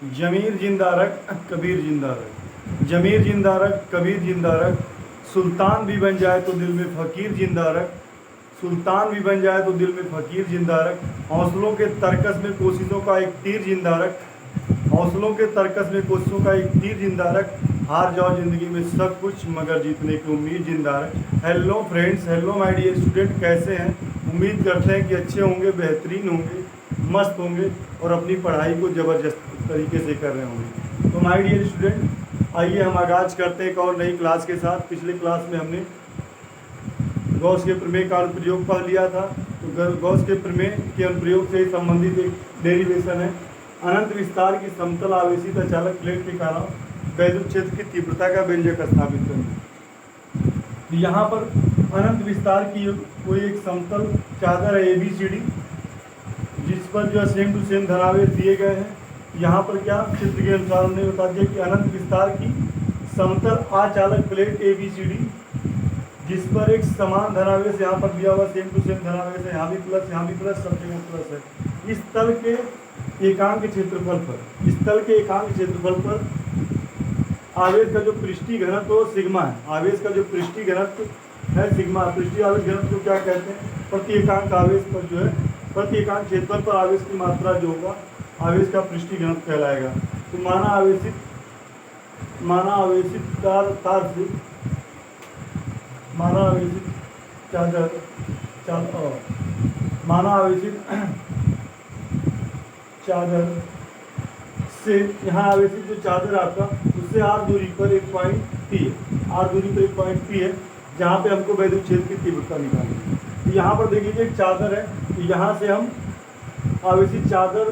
जमीर जिंदा रख कबीर जिंदा रख, जमीर जिंदा रख कबीर जिंदा रख, सुल्तान भी बन जाए तो दिल में फ़कीर जिंदा रख, सुल्तान भी बन जाए तो दिल में फ़कीर जिंदा रख, हौसलों के तरकस में कोशिशों का एक तीर जिंदा रख, हौसलों के तरकस में कोशिशों का एक तीर जिंदा रख, हार जाओ ज़िंदगी में सब कुछ मगर जीतने की उम्मीद जिंदा रख। Hello friends, hello my dear student, कैसे हैं? उम्मीद करते हैं कि अच्छे होंगे, बेहतरीन होंगे, मस्त होंगे और अपनी पढ़ाई को ज़बरदस्त तरीके से कर रहे होंगे। तो माय डियर स्टूडेंट, आइए हम आगाज़ करते हैं एक और नई क्लास के साथ। पिछले क्लास में हमने गॉस के प्रमेय का अनुप्रयोग पढ़ लिया था। तो गॉस के प्रमेय के अनुप्रयोग से संबंधित एक डेरिवेशन है, अनंत विस्तार की समतल आवेशित अचालक प्लेट के कारण वैद्युत क्षेत्र की तीव्रता का व्यंजक स्थापित करना। यहाँ पर अनंत विस्तार की कोई एक समतल चादर है ABCD, जिस पर जो है सेम टू सेम धनावेश दिए गए हैं। यहाँ पर क्या चित्र के अनुसार हमने बता दिया कि अनंत विस्तार की समतल अचालक प्लेट ABCD, जिस पर एक समान धनावेश यहाँ पर दिया हुआ सेम टू सेम धनावेश है, यहाँ भी प्लस, यहाँ भी प्लस, सब जगह प्लस है। इस तल के एकांक क्षेत्रफल पर, इस तल के एकांक क्षेत्रफल पर आवेश का जो पृष्ठीय घनत्व वो सिग्मा है। आवेश का जो पृष्ठीय घनत्व है सिग्मा। पृष्ठीय आवेश घनत्व को क्या कहते हैं? प्रति एकांक आवेश पर जो है, प्रति एकांक क्षेत्रफल पर आवेश की मात्रा जो होगा, आवेश का पृष्ठीय घनत्व कहलाएगा। तो माना आवेशित तार से, माना आवेशित चादर से यहाँ आवेशित जो चादर आपका, उससे r दूरी पर एक पॉइंट P है, r दूरी पर एक पॉइंट P है, जहाँ पे हमको वैद्युत क्षेत्र की तीव्रता निकालनी है। तो यहाँ पर देखिए एक चादर है, तो यहाँ से हम आवेशित चादर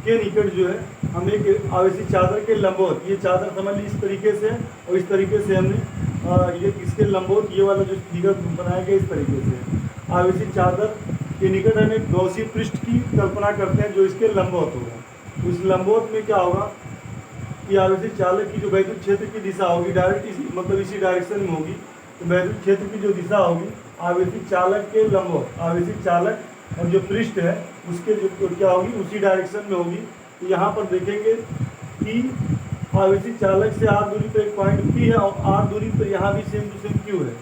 के निकट जो है, हम एक आवेशित चादर के लंबवत, ये चादर समझ ली इस तरीके से, और इस तरीके से हमने ये इसके लंबवत, ये वाला जो फिगर बनाया गया इस तरीके से आवेशित चादर के निकट हम एक गॉसीय पृष्ठ की कल्पना करते हैं जो इसके लंबवत होगा। उस लंबवत में क्या होगा कि आवेशित चालक की जो वैद्युत क्षेत्र की दिशा होगी डायरेक्ट मतलब इसी डायरेक्शन में होगी। तो वैद्युत क्षेत्र की जो दिशा होगी आवेशित चालक के लंबवत, आवेशित चालक और जो पृष्ठ है उसके जो क्या होगी उसी डायरेक्शन में होगी। तो यहाँ पर देखेंगे कि आवेशित चालक से r दूरी पर एक पॉइंट P है और r दूरी पर यहाँ भी सेम टू सेम Q है।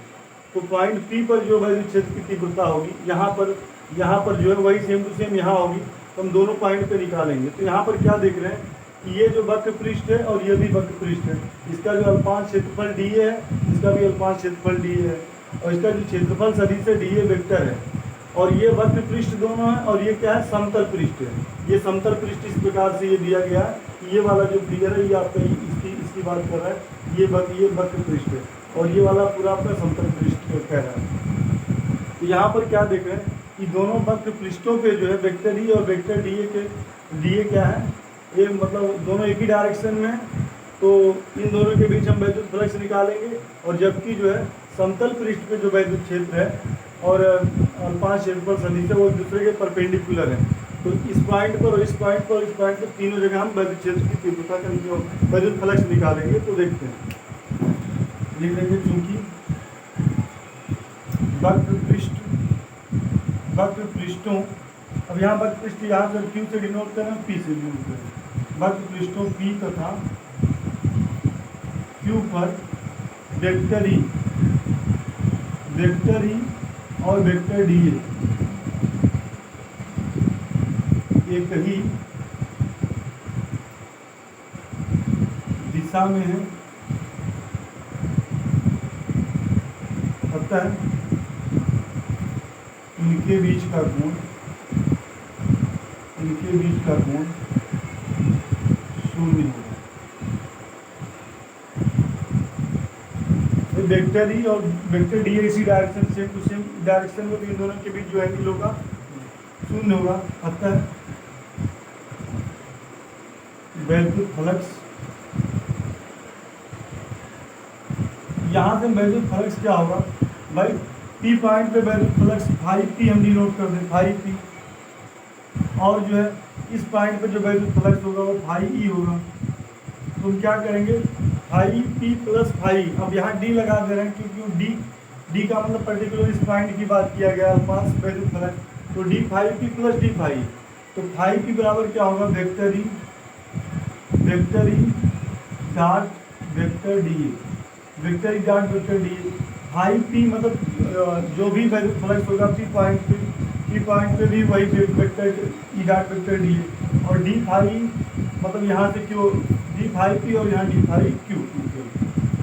तो पॉइंट P पर जो वैद्युत क्षेत्र की तीव्रता होगी यहाँ पर जो है वही सेम टू सेम यहाँ होगी। तो हम दोनों पॉइंट पे निकालेंगे। तो यहाँ पर क्या देख रहे हैं कि ये जो वक्र पृष्ठ है और ये भी वक्र पृष्ठ है, इसका जो अल्पांश क्षेत्रफल DA है, इसका भी अल्पांश क्षेत्रफल DA है, और इसका जो क्षेत्रफल सदिश है DA वेक्टर है, और ये वक्र पृष्ठ दोनों है, और ये क्या है समतल पृष्ठ है। ये समतल पृष्ठ इस प्रकार से ये दिया गया है कि ये वाला जो फिगर है ये आपका इसकी बात कर रहा है, ये वक्र पृष्ठ है, और ये वाला पूरा आपका समतल पृष्ठ कह रहा है। तो यहाँ पर क्या देख रहे हैं कि दोनों वक्र पृष्ठों पे जो है वेक्टर E और वेक्टर DA क्या है, ये मतलब दोनों एक ही डायरेक्शन में। तो इन दोनों के बीच हम वैद्युत फ्लक्स निकालेंगे, और जबकि जो है समतल पृष्ठ पे जो वैद्युत क्षेत्र है और अल्पांश क्षेत्रफल सदिश है वो एक दूसरे के परपेंडिकुलर है। तो इस पॉइंट पर और इस पॉइंट पर और इस पॉइंट पर तीनों जगह हम वैद्युत क्षेत्र की तीव्रता का जो वैद्युत फ्लक्स निकालेंगे। तो देखते हैं, लिख लेंगे चूंकि वक्र पृष्ठों, अब यहाँ वक्र पृष्ठ यहाँ से Q से डिनोट करें, P से डिनोट करें। वक्र पृष्ठों P तथा Q पर वेक्टर E और वेक्टर DA एक ही दिशा में है, अतः इनके बीच का कोण शून्य होगा। वेक्टर E और वेक्टर DA इसी direction same to same direction में, इन दोनों के बीच जो एंगल होगा शून्य होगा। अतः वैद्युत फ्लक्स, यहाँ से वैद्युत फ्लक्स क्या होगा भाई, P पॉइंट पे वैल्यू फ्लक्स 5P हम डिनोट कर दें 5P, और जो है इस पॉइंट पे जो वैल्यू फ्लक्स होगा वो 5E होगा। तो हम क्या करेंगे 5P प्लस 5E, अब यहाँ D लगा दे रहे हैं क्योंकि D का मतलब पर्टिकुलर इस पॉइंट की बात किया गया अल्पांश वैल्यू फ्लक्स, तो D 5P plus D 5E। तो 5P बराबर क्या होगा vector E vector E dot vector D ए, vector E dot vector D ए। हाई पी मतलब जो भी वैल्यू फ्लक्स होगा पी पॉइंट पे भी वही vector E dot vector D A. और डी फाई मतलब यहाँ से क्यू, डी फाई पी और यहाँ D phi Q,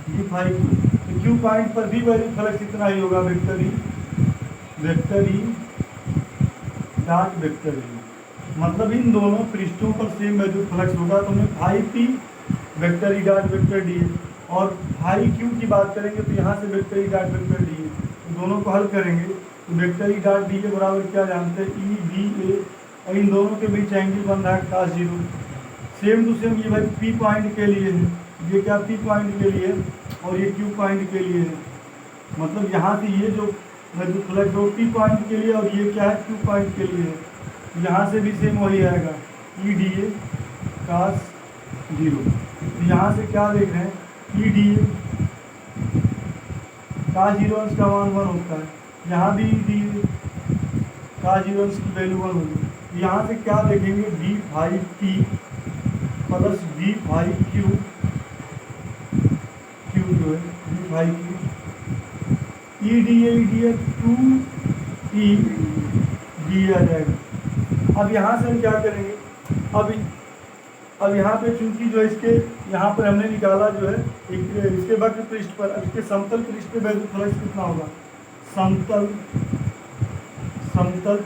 D phi Q. तो क्यू पॉइंट पर भी वैल्यू फ्लक्स इतना ही होगा, vector E dot vector E. मतलब इन दोनों पृष्ठों पर सेम वैल्यू फ्लक्स होगा। तो हमें phi P vector E dot vector D A और फाई क्यू की बात करेंगे तो यहाँ से vector E dot vector D A, तो दोनों को हल करेंगे तो vector E dot D A बराबर क्या जानते हैं, ई बी ए, और इन दोनों के बीच एंगल बन रहा है cos 0। सेम टू सेम ये भाई पी पॉइंट के लिए है, ये क्या पी पॉइंट के लिए और ये क्यू पॉइंट के लिए है। मतलब यहाँ से ये जो फ्लक्स हो पी पॉइंट के लिए और ये क्या है क्यू पॉइंट के लिए है। यहाँ से भी सेम वही आएगा, ई डी ए cos 0। तो यहाँ से क्या देख रहे हैं, ई डी ए cos 0 अंश का मान 1 होता है, यहाँ भी ई डी ए cos 0 अंश की वैल्यू 1 होगी। यहाँ से क्या देखेंगे, D phi P plus D phi Q, Q जो है D phi Q, E D A 2 E D आ जाएगा। अब यहाँ से हम क्या करेंगे, अब यहाँ पे चूंकि जो इसके यहाँ पर हमने निकाला जो है इसके वक्र पृष्ठ पर, अब इसके समतल पृष्ठ पे वैल्यू फ्लक्स कितना होगा, समतल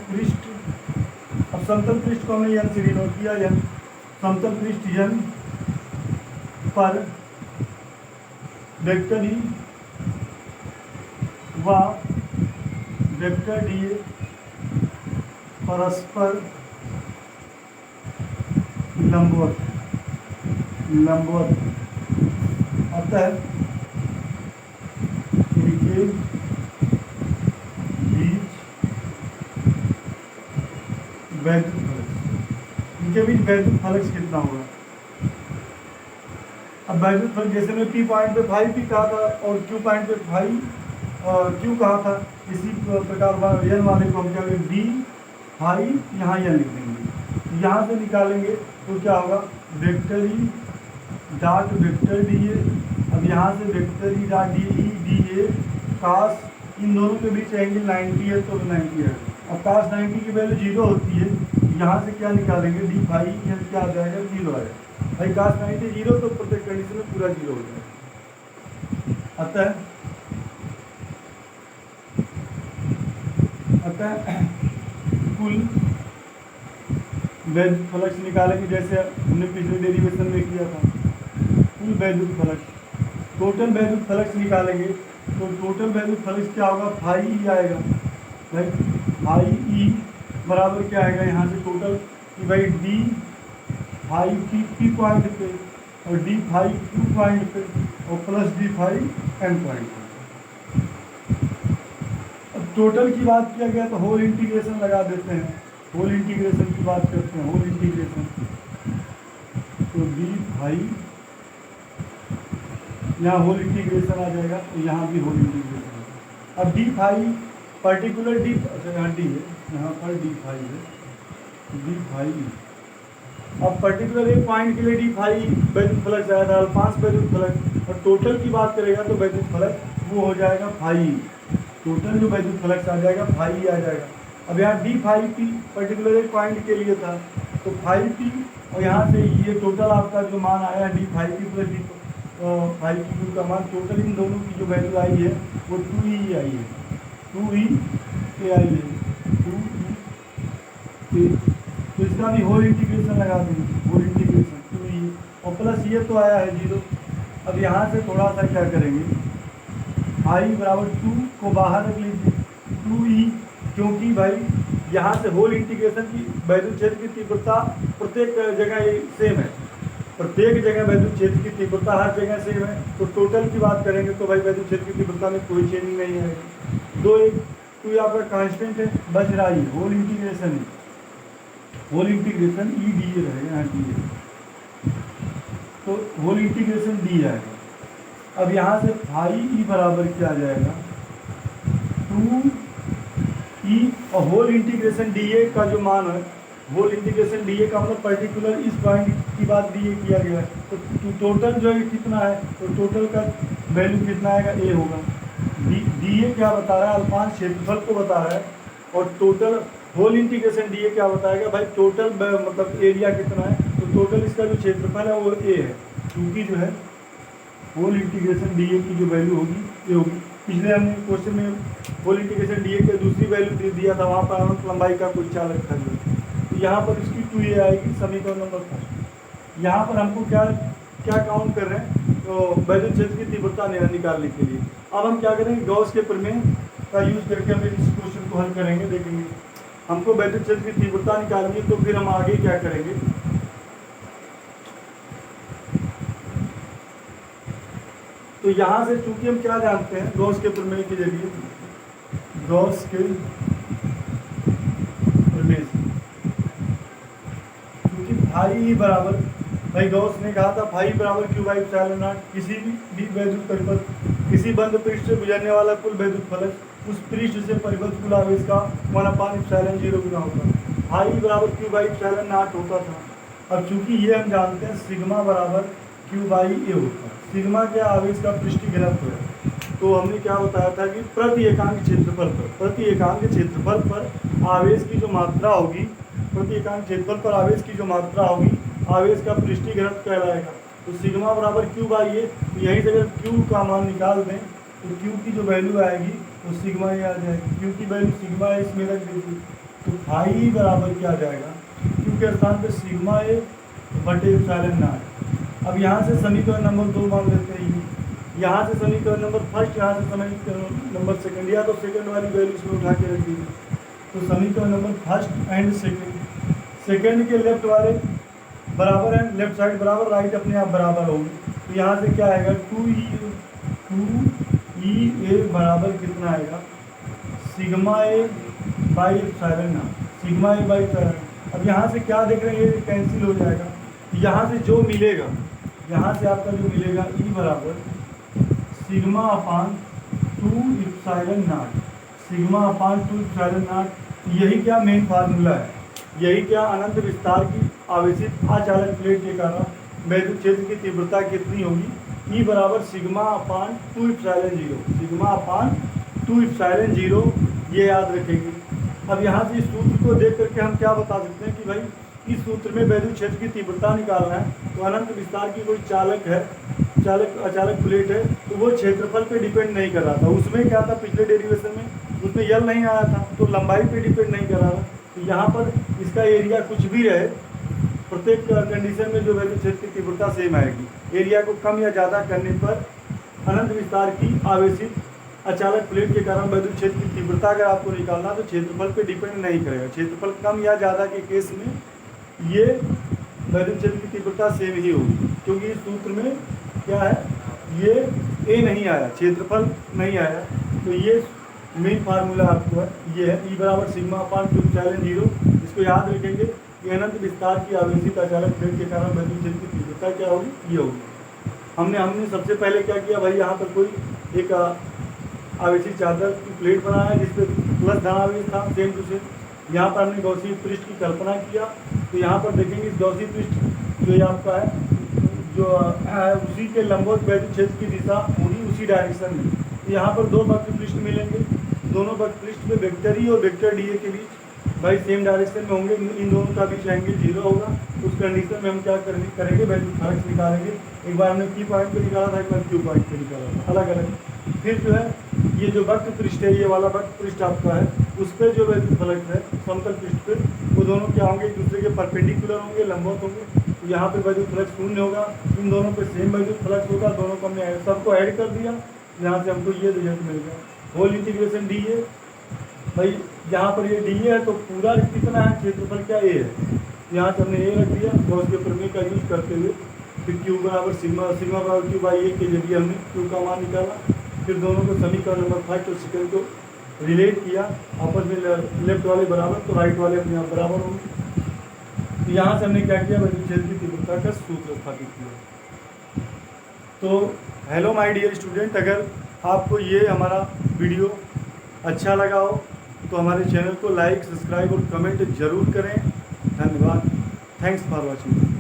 पृष्ठ। अब समतल पृष्ठ को हमने यन से डिनोट किया, यन समतल पृष्ठ यन पर वेक्टर ई व वेक्टर डी ए परस्पर लंबवत अतः इनके बीच वैद्युत फ्लक्स कितना होगा। अब वैद्युत फ्लक्स जैसे मैं पी पॉइंट पे फाई पी कहा था और क्यू पॉइंट पे फाई क्यू कहा था, इसी प्रकार यन वाले को हम क्या करेंगे, डी फाई यहाँ यन लिख देंगे। यहाँ से निकालेंगे तो क्या होगा, vector E dot vector D A. अब यहाँ से vector E dot D A cos, इन दोनों के बीच एंगल 90 है तो 90 है। अब कास 90 की वैल्यू 0 होती है, यहाँ से क्या निकालेंगे, डी फाई यह क्या आ जाएगा, 0 आएगा। भाई कास 90 0 तो प्रत्येक कंडीशन में पूरा 0 हो जाएगा। अतः कुल वैद्युत फ्लक्स निकालेंगे जैसे हमने पिछले डेरिवेशन में किया था, कुल वैद्युत फ्लक्स, टोटल वैद्युत फ्लक्स निकालेंगे तो टोटल वैल्यू फ्लक्स क्या होगा, फाई ई आएगा। भाई फाई ई बराबर क्या आएगा, यहाँ से टोटल कि भाई डी फाई पी पॉइंट पे और डी फाई क्यू पॉइंट पे और plus D phi N point पे। अब टोटल की बात किया गया तो होल इंटीग्रेशन लगा देते हैं, होल इंटीग्रेशन की बात करते हैं, होल इंटीग्रेशन तो डी फाई, यहाँ होल इंटीग्रेशन आ जाएगा तो यहाँ भी होल इंटीग्रेशन है। अब डी फाई पर्टिकुलर डी, अच्छा यहाँ डी है, यहाँ पर डी फाई है, डी फाई। अब पर्टिकुलर एक पॉइंट के लिए डी फाई वैद्युत फ्लक्स आया था 5 वैद्युत फ्लक्स, और टोटल की बात करेगा तो वैद्युत फ्लक्स वो हो जाएगा फाई, टोटल जो वैद्युत फ्लक्स आ जाएगा फाई आ जाएगा। अब यहाँ डी फाई पी पर्टिकुलर एक पॉइंट के लिए था तो फाई पी, और यहाँ से ये टोटल आपका जो मान आया D phi P plus D phi Q का मान, टोटल इन दोनों की जो वैल्यू आई है वो 2e आई है, 2e आई है, 2e। तो इसका भी होल इंटीग्रेशन लगा देंगे, होल इंटीग्रेशन 2e और प्लस ये तो आया है 0। अब यहाँ से थोड़ा सा क्या करेंगे, i बराबर 2 को बाहर रख लीजिए 2e, क्योंकि भाई यहाँ से होल इंटीग्रेशन की वैद्युत क्षेत्र की तीव्रता प्रत्येक जगह सेम है, प्रत्येक जगह वैद्युत क्षेत्र की तीव्रता हर जगह सेम है। तो टोटल की बात करेंगे तो भाई वैद्युत क्षेत्र की तीव्रता में कोई चेंजिंग नहीं आएगी। 2 यहाँ पर कांस्टेंट है, बच रहा है होल इंटीग्रेशन है, whole integration E D A रहेगा, यहाँ डी ए, तो होल इंटीग्रेशन डी आएगा। अब यहाँ से फाई ई बराबर क्या आ जाएगा, 2e और होल इंटीग्रेशन डी ए का जो मान है होल इंटीग्रेशन डी ए का मतलब पर्टिकुलर इस पॉइंट की बात डी ए किया गया है, तो टोटल जो है कितना है, तो टोटल का वैल्यू कितना आएगा, ए होगा। डी ए क्या बता रहा है, अल्पांश क्षेत्रफल को बता रहा है, और total whole integration D A क्या बताएगा भाई, टोटल मतलब एरिया कितना है, तो टोटल इसका जो क्षेत्रफल है वो ए है, क्योंकि जो है होल इंटीग्रेशन डी ए की जो वैल्यू होगी ये होगी। पिछले हमने क्वेश्चन में होल इंटीग्रेशन डी ए के दूसरी वैल्यू दे दिया था, वहाँ पर अनंत लंबाई का कुछ चालक था, तो यहाँ पर इसकी 2a आएगी, समीकरण नंबर 1। यहाँ पर हमको क्या क्या काउंट कर रहे हैं, तो वैद्युत क्षेत्र की तीव्रता निकालने के लिए अब हम क्या करेंगे, गॉस के प्रमेय का यूज करके हम इस क्वेश्चन को हल करेंगे। देखेंगे हमको वैद्युत क्षेत्र की तीव्रता निकालनी है, तो फिर हम आगे क्या करेंगे, तो यहाँ से चूंकि हम क्या जानते हैं गॉस के प्रमेय के जरिए, गॉस के प्रमेय क्योंकि फाई बराबर, भाई गॉस ने कहा था फाई बराबर क्यू बाई एप्सिलॉन नॉट, किसी भी वैद्युत परिपथ, किसी बंद पृष्ठ से गुजरने वाला कुल वैद्युत फलक उस पृष्ठ से परिबद्ध कुल आवेश का 1/एप्सिलॉन 0 गुना होता है। फाई बराबर क्यू बाई एप्सिलॉन नॉट होता था। अब चूंकि ये हम जानते हैं सिग्मा बराबर क्यू बाई ए होता है, सिग्मा क्या आवेश का पृष्ठीय घनत्व है, तो हमने क्या बताया था कि प्रति एकांक क्षेत्रफल पर आवेश की जो मात्रा होगी, प्रति एकांक क्षेत्रफल पर आवेश की जो मात्रा होगी, आवेश का पृष्ठीय घनत्व कहलाएगा। तो सिग्मा बराबर क्यू बाई ए, तो यहीं से अगर क्यू का मान निकाल दें तो क्यू की जो वैल्यू आएगी वो सिग्मा ए आ जाएगी, क्यू की वैल्यू सिग्मा ए इसमें रख देगी, तो फाई बराबर क्या आ जाएगा, क्यू के स्थान पर सिग्मा ए बटे एप्सिलॉन नॉट। अब यहाँ से समीकरण नंबर 2 मान लेते हैं, यहाँ से समीकरण नंबर फर्स्ट, यहाँ से समीकरण नंबर सेकंड, या तो सेकंड वाली वैल्यू इसमें उठा के रख दीजिए। तो समीकरण नंबर फर्स्ट एंड सेकंड के लेफ्ट वाले बराबर है, लेफ्ट साइड बराबर, राइट अपने आप बराबर होगी, तो यहाँ से क्या आएगा 2e बराबर कितना आएगा, sigma A by epsilon not, sigma A by epsilon. अब यहाँ से क्या देख रहे हैं, ये कैंसिल हो जाएगा, यहाँ से जो मिलेगा, यहाँ से आपका जो मिलेगा ई बराबर sigma upon 2 epsilon not, sigma upon 2 epsilon not. यही क्या मेन फार्मूला है, यही क्या अनंत विस्तार की आवेशित अचालक प्लेट के कारण वैद्युत क्षेत्र की तीव्रता कितनी होगी, ई बराबर सिग्मा अपान 2 एप्सिलॉन 0, सिग्मा अपान 2 एप्सिलॉन 0, ये याद रखेंगे। अब यहाँ से इस सूत्र को देख करके हम क्या बता सकते हैं कि भाई इस सूत्र में वैद्युत क्षेत्र की तीव्रता निकालना है, तो अनंत विस्तार की कोई चालक है, अचालक प्लेट है, तो वो क्षेत्रफल पे डिपेंड नहीं कर रहा था। उसमें क्या था पिछले डेरिवेशन में, उसमें यल नहीं आया था, तो लंबाई पे डिपेंड नहीं कर रहा था। तो यहाँ पर इसका एरिया कुछ भी रहे, प्रत्येक कंडीशन में जो वैद्युत क्षेत्र की तीव्रता सेम आएगी। एरिया को कम या ज़्यादा करने पर अनंत विस्तार की आवेशित अचालक प्लेट के कारण वैद्युत क्षेत्र की तीव्रता अगर आपको निकालना तो क्षेत्रफल पे डिपेंड नहीं करेगा। क्षेत्रफल कम या ज़्यादा के केस में ये वैद्युत क्षेत्र की तीव्रता सेम ही होगी, क्योंकि इस सूत्र में क्या है, ये ए नहीं आया, क्षेत्रफल नहीं आया, तो ये मेन फार्मूला आपको है, ये है ई बराबर सिग्मा अपान 2 एप्सिलॉन 0। इसको याद रखेंगे कि अनंत विस्तार की आवेशित अचालक प्लेट के कारण वैद्युत क्षेत्र की तीव्रता क्या होगी, ये होगी। हमने सबसे पहले क्या किया भाई, यहाँ पर कोई एक आवेशित चादर की प्लेट बनाया है जिसपे प्लस धनावेश था सेम टू सेम। यहाँ पर हमने गॉसीय पृष्ठ की कल्पना किया, तो यहाँ पर देखेंगे इस गॉसीय पृष्ठ जो ये आपका है, जो उसी के लंबवत वैद्युत क्षेत्र की दिशा होगी उसी डायरेक्शन में। तो यहाँ पर 2 वक्र पृष्ठ मिलेंगे, दोनों वक्र पृष्ठ में वेक्टर ई और वेक्टर डी ए के बीच भाई सेम डायरेक्शन में होंगे, इन दोनों का बीच एंगल 0 होगा। उस कंडीशन में हम क्या करेंगे, वैद्युत फलक निकालेंगे। एक बार हमने पी पॉइंट पे निकाला था, एक बार क्यू पॉइंट पे निकाला था, अलग अलग। फिर जो है ये जो वक्र पृष्ठ है, ये वाला वक्र पृष्ठ आपका है, उस पर जो वैद्युत फलक है समतल पृष्ठ पे, वो दोनों क्या होंगे, एक दूसरे के परपेंडिकुलर होंगे, लंबवत होंगे। तो यहाँ पे वैद्युत फलक 0 होगा, इन दोनों पे सेम वैद्युत फलक होगा, दोनों को हमने सबको ऐड कर दिया, यहाँ से हमको ये रिजल्ट मिल गया। होल इंटीग्रेशन डी ए, भाई यहाँ पर ये डी ए है तो पूरा कितना है, क्षेत्रफल क्या ए है, यहाँ से हमने ए रख दिया, गॉस के प्रमेय का यूज करते हुए। फिर क्यू बराबर सिग्मा बराबर क्यू बाई ए के जरिए हमने क्यू का मान निकाला। फिर दोनों को समीकरण नंबर फर्स्ट और सेकंड को रिलेट किया, आपस में लेफ्ट वाले बराबर तो राइट वाले अपने आप बराबर होंगे। तो यहाँ से हमने क्या किया, वैद्युत क्षेत्र की तीव्रता का सूत्र स्थापित किया। तो हेलो माय डियर स्टूडेंट, अगर आपको ये हमारा वीडियो अच्छा लगा हो तो हमारे चैनल को लाइक, सब्सक्राइब और कमेंट ज़रूर करें। धन्यवाद। Thanks for watching.